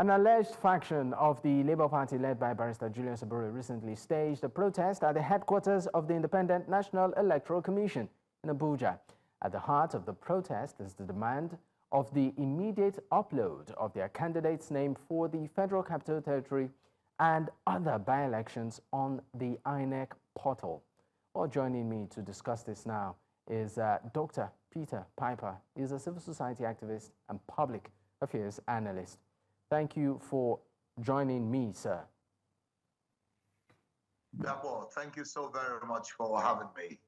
An alleged faction of the Labour Party led by Barrister Julius Abure recently staged a protest at the headquarters of the Independent National Electoral Commission in Abuja. At the heart of the protest is the demand of the immediate upload of their candidate's name for the Federal Capital Territory and other by-elections on the INEC portal. Well, joining me to discuss this now is Dr. Peter Piper. He's a civil society activist and public affairs analyst. Thank you for joining me, sir. Well, thank you so very much for having me.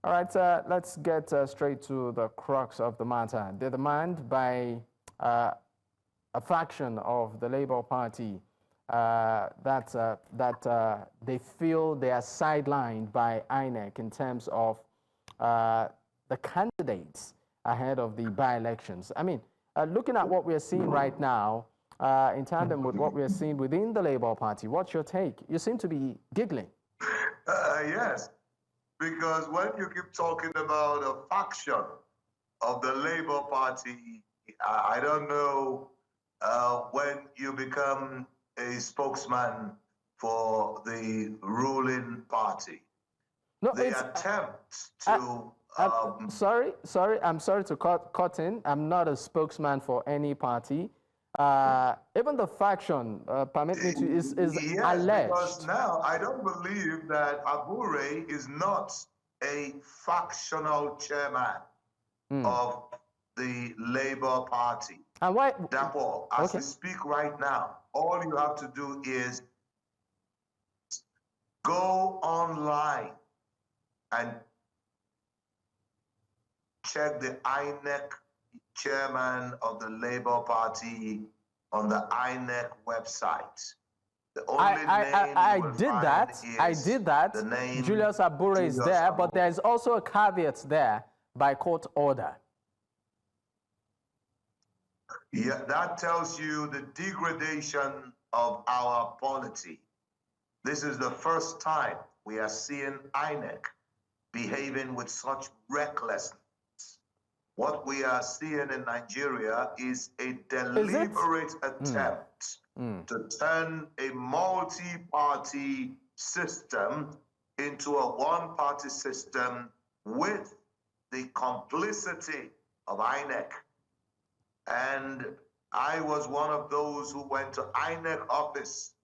All right, let's get straight to the crux of the matter. The demand by a faction of the Labour Party that they feel they are sidelined by INEC in terms of the candidates ahead of the by-elections. I mean, looking at what we're seeing right now, in tandem with what we're seeing within the Labour Party, what's your take? You seem to be giggling. Yes, because when you keep talking about a faction of the Labour Party, I don't know when you become a spokesman for the ruling party. No, the attempt to... I'm sorry to cut in. I'm not a spokesman for any party. Even the faction, permit me to, is yes, alleged. Because now I don't believe that Abure is not a factional chairman of the Labour Party. And why? Therefore, as we speak right now, all you have to do is go online and check the INEC chairman of the Labour Party on the INEC website. The only I did that. Julius Abure is there, but there's also a caveat there by court order. Yeah, that tells you the degradation of our polity. This is the first time we are seeing INEC behaving with such recklessness. What we are seeing in Nigeria is a deliberate attempt to turn a multi-party system into a one-party system with the complicity of INEC. And I was one of those who went to INEC office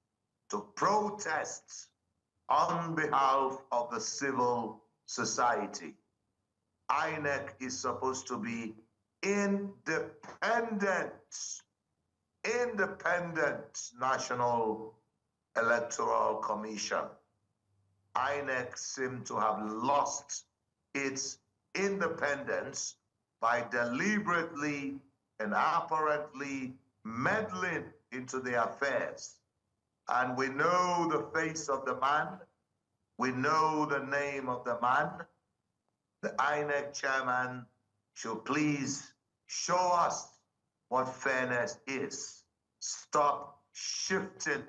to protest on behalf of the civil society. INEC is supposed to be independent National Electoral Commission. INEC seemed to have lost its independence by deliberately and apparently meddling into the affairs. And we know the face of the man. We know the name of the man. The INEC chairman should please show us what fairness is. Stop shifting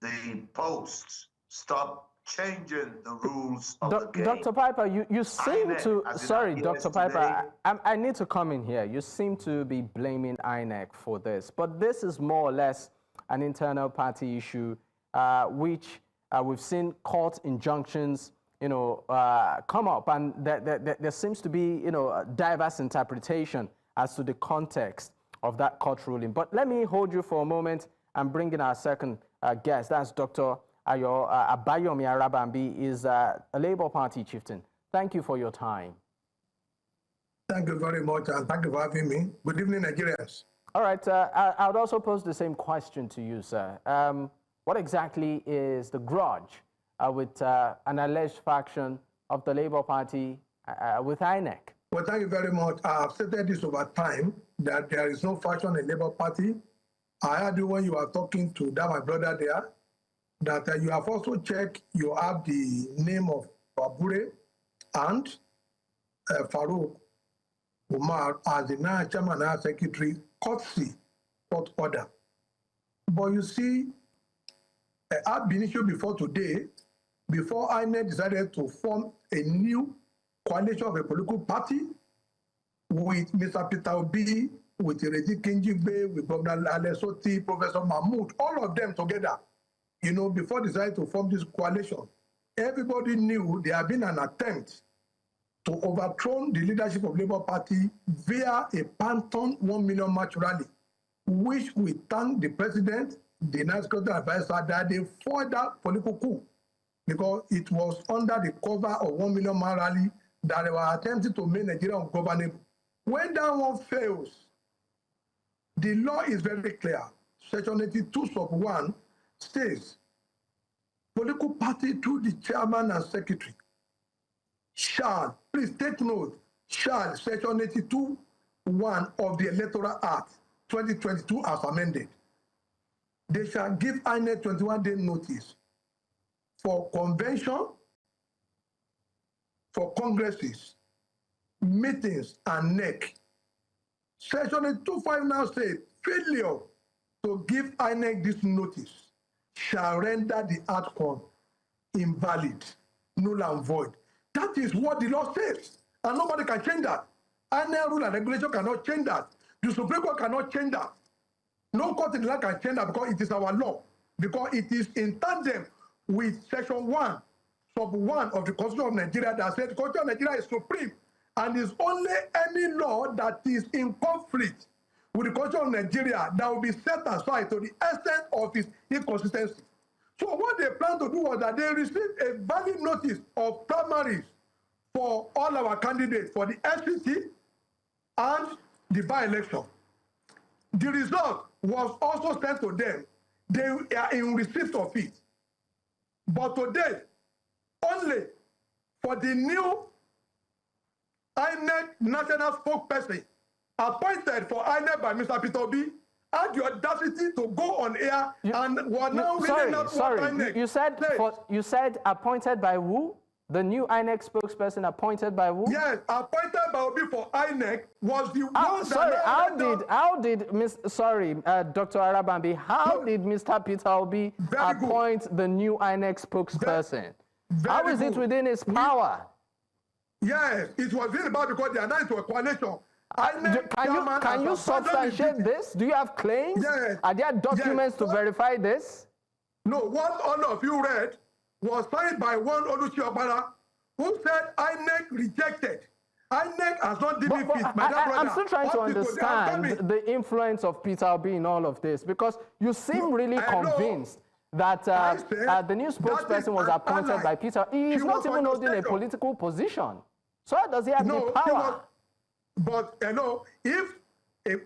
the posts. Stop changing the rules of the game. Dr. Piper, you seem INEC, to... Sorry, Dr. Piper, I need to come in here. You seem to be blaming INEC for this, but this is more or less an internal party issue, which we've seen court injunctions come up, and there seems to be, a diverse interpretation as to the context of that court ruling. But let me hold you for a moment and bring in our second guest. That's Dr. Abayomi Arabambi, is a Labour Party chieftain. Thank you for your time. Thank you very much, and thank you for having me. Good evening, Nigerians. All right, I would also pose the same question to you, sir. What exactly is the grudge with an alleged faction of the Labour Party with INEC? Well, thank you very much. I have stated this over time, that there is no faction in the Labour Party. I heard you when you were talking to that, my brother there, that you have also checked, you have the name of Abure and Farouk Umar as the now chairman and secretary, courtesy court order. But you see, I've been issued before today, before INEC decided to form a new coalition of a political party with Mr. Peter Obi with Reggie Kinjigbe, with Governor Alesoti, Professor Mahmoud, all of them together, you know, before deciding to form this coalition, everybody knew there had been an attempt to overthrow the leadership of Labour Party via a Panton 1 million march rally, which we thank the president, the National Security Advisor, that they fought that political coup because it was under the cover of 1 million march rally that they were attempting to make Nigeria ungovernable. When that one fails, the law is very clear. Section 82 sub 1 states, political party through the chairman and secretary shall, please take note, shall, section 82(1) of the Electoral Act 2022 as amended, they shall give INEC 21-day notice for convention, for congresses, meetings, and NEC. Section 82.5 now says, failure to give INEC this notice shall render the outcome invalid, null and void. That is what the law says, and nobody can change that. INEC rule and regulation cannot change that. The Supreme Court cannot change that. No court in the land can change that because it is our law, because it is in tandem with Section 1, sub 1 of the Constitution of Nigeria that says the Constitution of Nigeria is supreme, and is only any law that is in conflict with the Constitution of Nigeria that will be set aside to the extent of its inconsistency. So what they plan to do was that they received a valid notice of primaries for all our candidates for the FCT and the by-election. The result was also sent to them. They are in receipt of it. But today, only for the new INEC national spokesperson appointed for INEC by Mr. Peter Obi had the audacity to go on air and were now reading out what INEC you said appointed by who? The new INEC spokesperson appointed by who? Yes, appointed by Obi for INEC was the one Dr. Arabambi, how did Mr. Peter Obi appoint the new INEC spokesperson? How is it within his power? Yes, it was really bad because they are not into a coalition. Can you substantiate this? Do you have claims? Yes. Are there documents to verify this? No, what all of you read was signed by one Oluchi Obara, who said INEC rejected. INEC has not given peace. I'm still trying to understand the influence of Peter Obi in all of this, because you seem really convinced that the new spokesperson was appointed by Peter. He is not even holding a political position. So how does he have the power? But if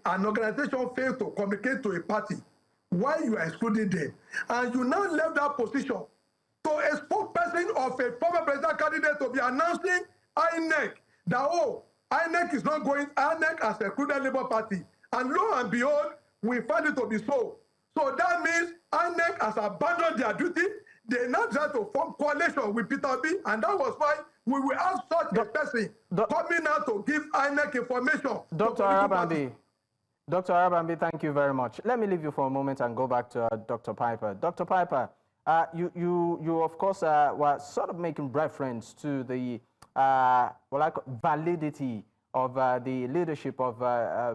an organization fails to communicate to a party, why you are excluding them, and you now left that position to a spokesperson of a former presidential candidate to be announcing INEC that, INEC is not going, INEC has excluded Labour Party, and lo and behold, we find it to be so. So that means INEC has abandoned their duty. They now try to form coalition with Peter Obi, and that was why we will have such a person coming out to give INEC information. Dr. Arabambi, thank you very much. Let me leave you for a moment and go back to Dr. Piper. Dr. Piper, you of course were sort of making reference to the validity of the leadership of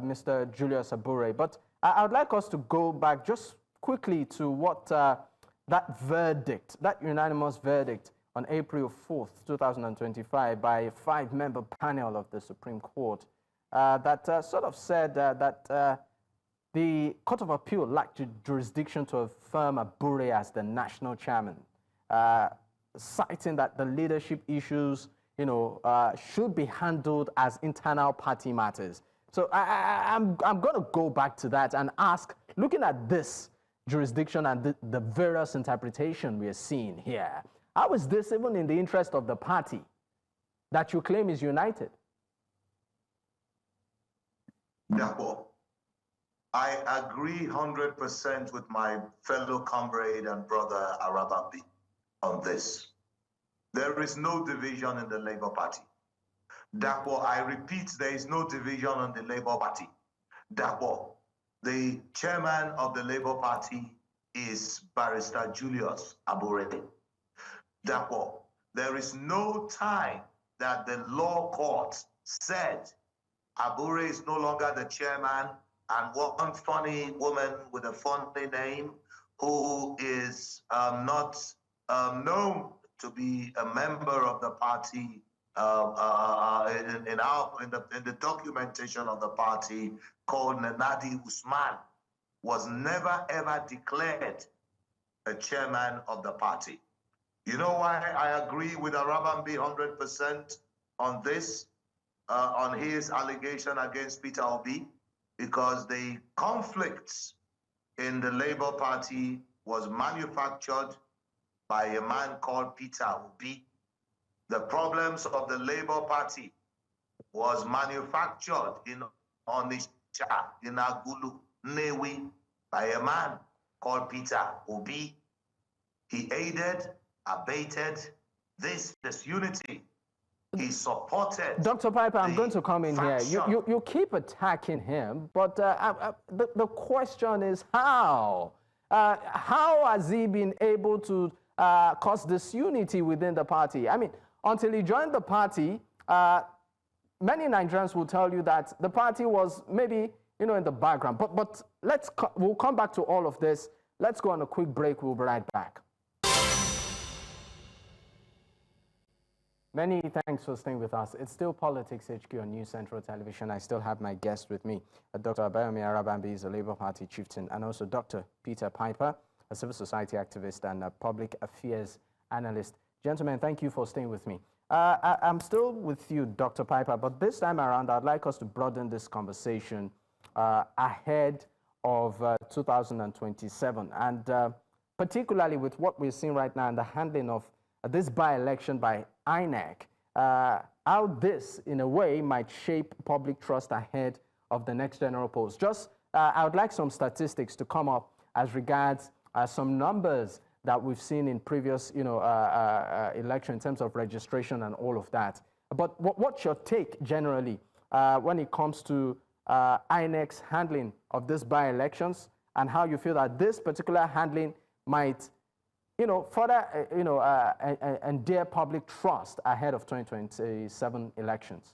Mr. Julius Abure, but I would like us to go back just quickly to what that verdict, that unanimous verdict on April 4th, 2025 by a 5-member panel of the Supreme Court that sort of said that the Court of Appeal lacked jurisdiction to affirm Abure as the national chairman, citing that the leadership issues, should be handled as internal party matters. So I'm going to go back to that and ask, looking at this jurisdiction and the various interpretation we are seeing here, how is this even in the interest of the party that you claim is united? Therefore, I agree 100% with my fellow comrade and brother Arabambi on this. There is no division in the Labour Party. Therefore, I repeat, there is no division in the Labour Party. Therefore, the chairman of the Labour Party is Barrister Julius Abure. Therefore, there is no time that the law court said Abure is no longer the chairman and one funny woman with a funny name who is not known to be a member of the party in the documentation of the party, called Nanadi Usman, was never ever declared a chairman of the party. You know why I agree with Arabambi 100% on this, on his allegation against Peter Obi? Because the conflicts in the Labour Party was manufactured by a man called Peter Obi. The problems of the Labour Party was manufactured in Onitsha, in Agulu, Newi, by a man called Peter Obi. He aided, abated this disunity. He supported. Dr. Piper, I'm going to come in faction. Here. You keep attacking him, but the question is how? How has he been able to cause disunity within the party? I mean, until he joined the party, many Nigerians will tell you that the party was maybe, in the background. But we'll come back to all of this. Let's go on a quick break. We'll be right back. Many thanks for staying with us. It's still Politics HQ on News Central Television. I still have my guest with me. Dr. Abayomi Arabambi is a Labour Party Chieftain, and also Dr. Peter Piper, a civil society activist and a public affairs analyst. Gentlemen, thank you for staying with me. I'm still with you, Dr. Piper, but this time around, I'd like us to broaden this conversation ahead of 2027, and particularly with what we're seeing right now in the handling of this by-election by INEC, how this, in a way, might shape public trust ahead of the next general polls. Just, I would like some statistics to come up as regards some numbers that we've seen in previous, election in terms of registration and all of that. But what's your take generally when it comes to INEC's handling of this by-elections, and how you feel that this particular handling might further, endear public trust ahead of 2027 elections?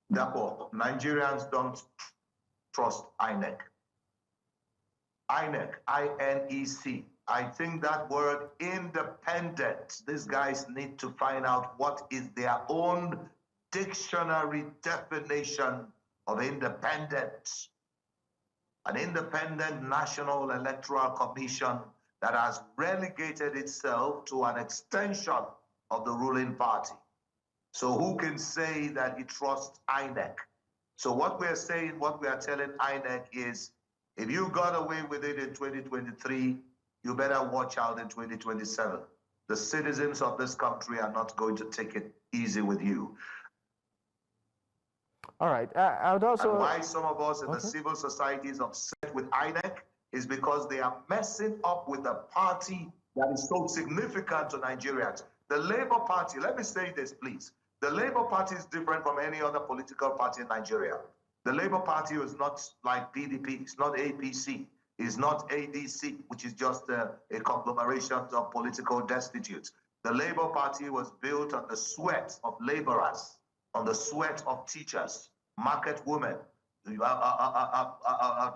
Therefore, Nigerians don't trust INEC. INEC, I-N-E-C. I think that word independent, these guys need to find out what is their own dictionary definition of independence. An independent National Electoral Commission that has relegated itself to an extension of the ruling party. So who can say that he trusts INEC? So what we're saying, what we are telling INEC is, if you got away with it in 2023, you better watch out in 2027. The citizens of this country are not going to take it easy with you. All right. I would also... And why some of us in the civil society is upset with INEC is because they are messing up with a party that is so significant to Nigerians. The Labour Party, let me say this, please. The Labour Party is different from any other political party in Nigeria. The Labour Party is not like PDP, it's not APC, it's not ADC, which is just a conglomeration of political destitutes. The Labour Party was built on the sweat of laborers, on the sweat of teachers, market women,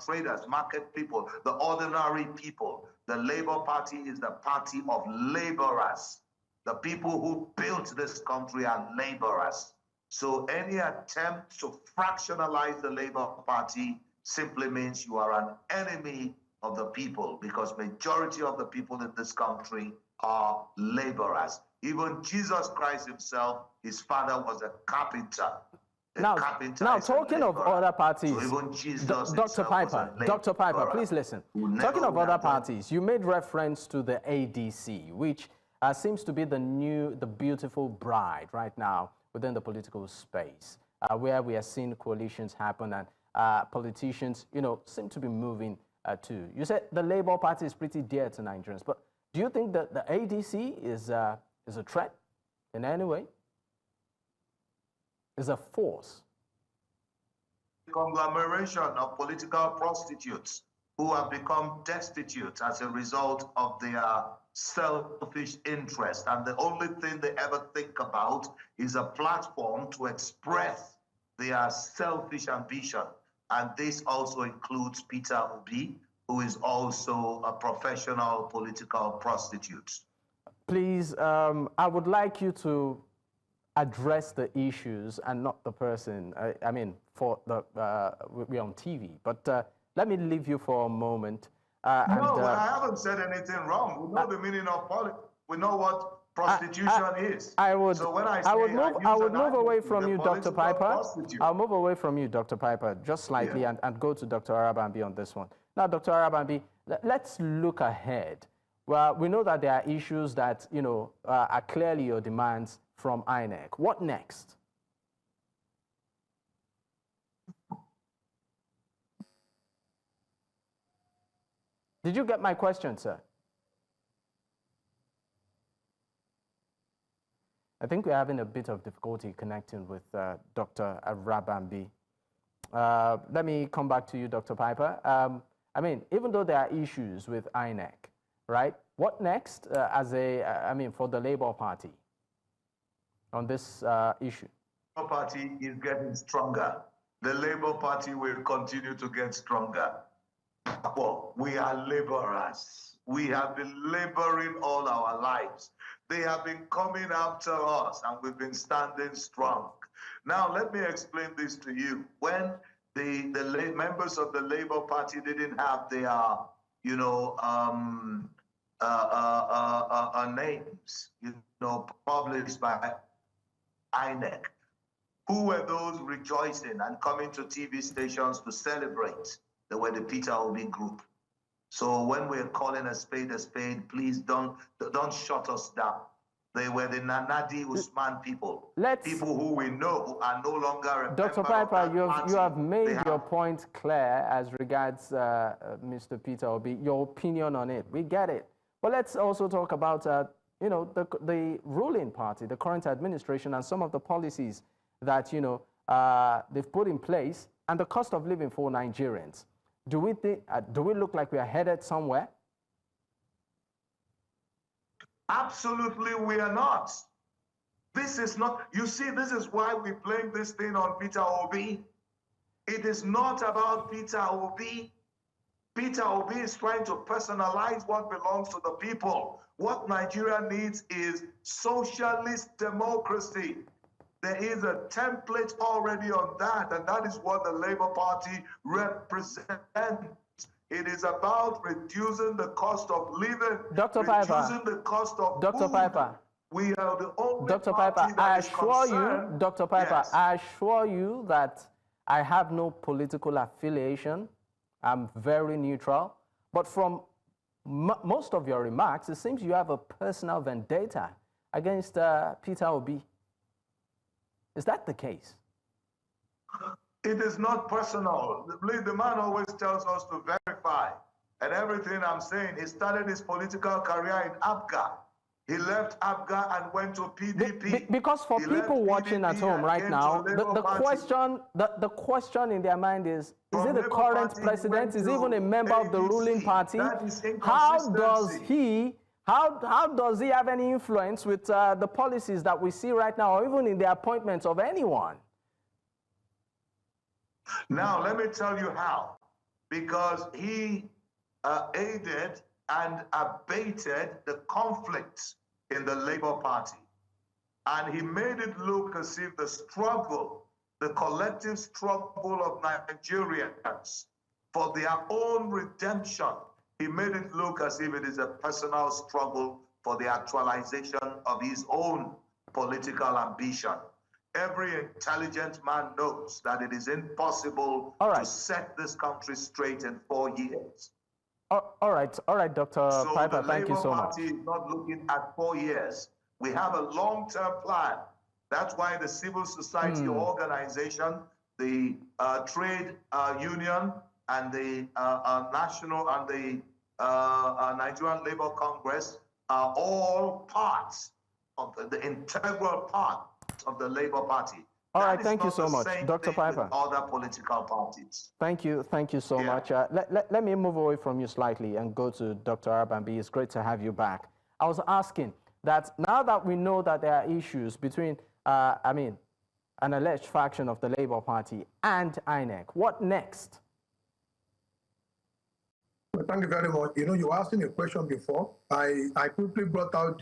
traders, market people, the ordinary people. The Labour Party is the party of laborers. The people who built this country are laborers. So any attempt to fractionalize the Labour Party simply means you are an enemy of the people, because majority of the people in this country are laborers. Even Jesus Christ himself, his father was a carpenter. Now talking of other parties, so even Jesus Dr. Piper, please listen. Talking of other parties, you made reference to the ADC, which seems to be the beautiful bride right now within the political space, where we are seeing coalitions happen and politicians, seem to be moving too. You said the Labour Party is pretty dear to Nigerians, but do you think that the ADC is a threat in any way? Is a force? Conglomeration of political prostitutes who have become destitute as a result of their selfish interest. And the only thing they ever think about is a platform to express their selfish ambition. And this also includes Peter Obi, who is also a professional political prostitute. Please, I would like you to address the issues and not the person. I mean, for the we're on TV, but let me leave you for a moment. I haven't said anything wrong. We know the meaning of politics. We know what prostitution is. I would. So when I would move away from you, Dr. Piper. I'll move away from you, Dr. Piper, just slightly, and go to Dr. Arabambi on this one. Now, Dr. Arabambi, let's look ahead. Well, we know that there are issues that are clearly your demands from INEC. What next? Did you get my question, sir? I think we're having a bit of difficulty connecting with Dr. Arabambi. Let me come back to you, Dr. Piper. I mean, even though there are issues with INEC, right? What next for the Labour Party on this issue? The Labour Party is getting stronger. The Labour Party will continue to get stronger. Well, we are laborers. We have been laboring all our lives. They have been coming after us, and we've been standing strong. Now, let me explain this to you. When the members of the Labour Party didn't have their, names, published by INEC, who were those rejoicing and coming to TV stations to celebrate? They were the Peter Obi group. So when we're calling a spade, please don't shut us down. They were the Nadi Usman people. People who we know are no longer a Dr. Piper, you have made your point clear as regards Mr. Peter Obi, your opinion on it. We get it. But let's also talk about the ruling party, the current administration, and some of the policies that they've put in place, and the cost of living for Nigerians. Do we look like we are headed somewhere? Absolutely, we are not. This is not, you see, this is why we're playing this thing on Peter Obi. It is not about Peter Obi. Peter Obi is trying to personalize what belongs to the people. What Nigeria needs is socialist democracy. There is a template already on that, and that is what the Labour Party represents. It is about reducing the cost of living, reducing the cost of food. Piper. We are the only Dr. party Piper, that is concerned. Dr. Piper, Yes. I assure you that I have no political affiliation. I'm very neutral. But from most of your remarks, it seems you have a personal vendetta against Peter Obi. Is that the case? It is not personal. The man always tells us to verify. And everything I'm saying, he started his political career in Abga. He left Abga and went to PDP. Because for people watching at home right now, the question in their mind is it the current president? Is he even a member of the ruling party? How does he have any influence with the policies that we see right now, or even in the appointments of anyone? Now, let me tell you how. Because he aided and abated the conflicts in the Labour Party. And he made it look as if the struggle, the collective struggle of Nigerians for their own redemption, he made it look as if it is a personal struggle for the actualization of his own political ambition. Every intelligent man knows that it is impossible to set this country straight in 4 years. All right, Dr. Piper, thank you so much. The Labour Party is not looking at 4 years. We have a long-term plan. That's why the civil society organization, the trade union, and the national and the Nigerian Labour Congress are all parts of the integral part of the Labour Party. All right, thank you so much, Dr. Piper. Other political parties. Thank you so much. Let me move away from you slightly and go to Dr. Arabambi. It's great to have you back. I was asking that now that we know that there are issues between, an alleged faction of the Labour Party and INEC, what next? Well, thank you very much. You know, you asked me a question before. I quickly brought out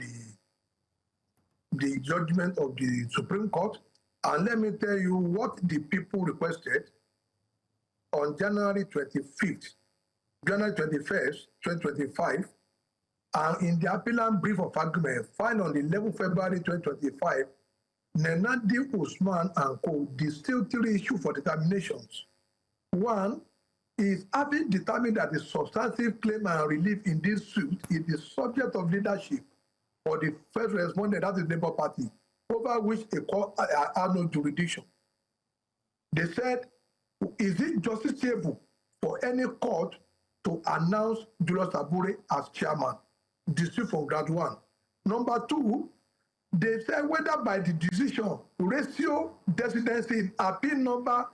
the judgment of the Supreme Court. And let me tell you what the people requested on January 25th, January 21st, 2025, and in the appellant brief of argument filed on the 11th February 2025, Nenadi Usman and Co. distilled 3 issues for determinations. One is having determined that the substantive claim and relief in this suit is the subject of leadership for the first respondent, that is the Labour Party, over which a court had no jurisdiction. They said, is it justiciable for any court to announce Julius Abure as chairman? District from grade 1. Number 2, they said whether by the decision, ratio decidency in appeal number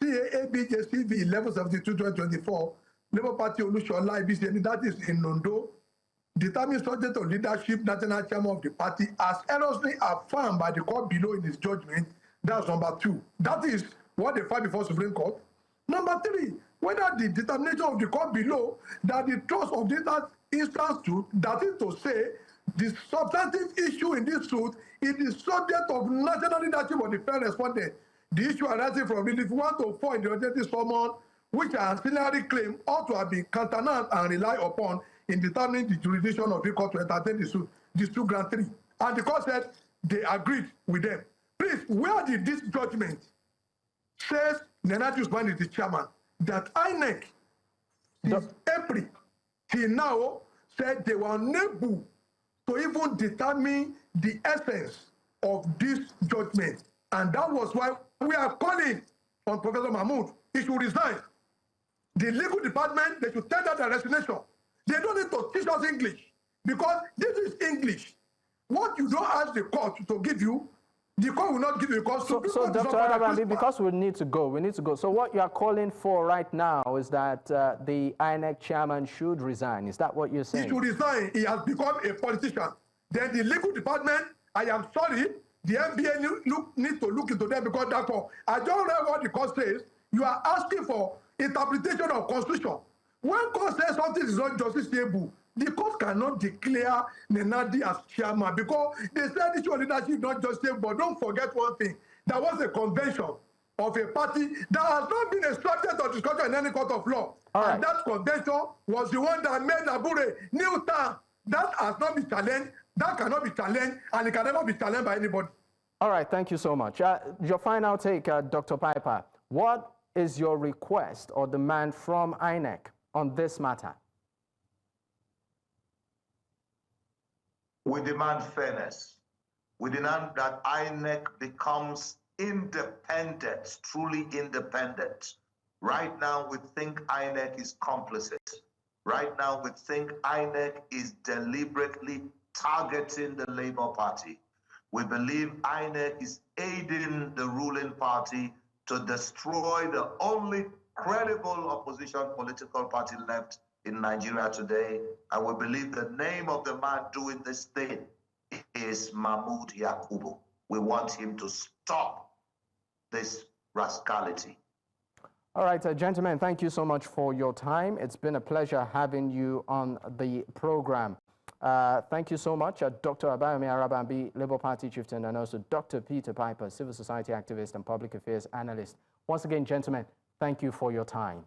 CAABJCV 1172-2024, Labour Party Olushola Ibiseni, that is in Nondo, determined subject of leadership, national chairman of the party, as erroneously affirmed by the court below in his judgment. That's number 2. That is what they filed before Supreme Court. Number 3, whether the determination of the court below that the trust of this instance to, that is to say, the substantive issue in this suit is the subject of national leadership of the first respondent. The issue arising from relief 1 to 4 in the objective summon, which are ancillary claim, ought to have been countenanced and relied upon in determining the jurisdiction of the court to entertain the suit. These 2 grand 3. And the court said they agreed with them. Please, where did this judgment says Nenadi Usman is the chairman, that INEC since April till now said they were unable to even determine the essence of this judgment. And that was why we are calling on Professor Mahmoud. He should resign. The legal department, they should tender their resignation. They don't need to teach us English, because this is English. What you don't ask the court to give you, the court will not give you. So Dr. Arabambi, because we need to go. So what you are calling for right now is that the INEC chairman should resign. Is that what you're saying? He should resign. He has become a politician. Then the legal department, I am sorry, the NBA need to look into them, because therefore, I don't know what the court says. You are asking for interpretation of constitution. When court says something is not justiciable, the court cannot declare Nenadi as chairman, because they said issue of leadership is not justiciable. But don't forget one thing: there was a convention of a party that has not been a subject of discussion in any court of law. Right. And that convention was the one that made Abure new term. That has not been challenged. That cannot be challenged, and it can never be challenged by anybody. All right, thank you so much. Your final take, Dr. Piper. What is your request or demand from INEC on this matter? We demand fairness. We demand that INEC becomes independent, truly independent. Right now, we think INEC is complicit. Right now, we think INEC is deliberately targeting the Labour Party. We believe INEC is aiding the ruling party to destroy the only credible opposition political party left in Nigeria today. And we believe the name of the man doing this thing is Mahmoud Yakubu. We want him to stop this rascality. All right, gentlemen, thank you so much for your time. It's been a pleasure having you on the program. Thank you so much, Dr. Abayomi Arabambi, Labour Party Chieftain, and also Dr. Peter Piper, civil society activist and public affairs analyst. Once again, gentlemen, thank you for your time.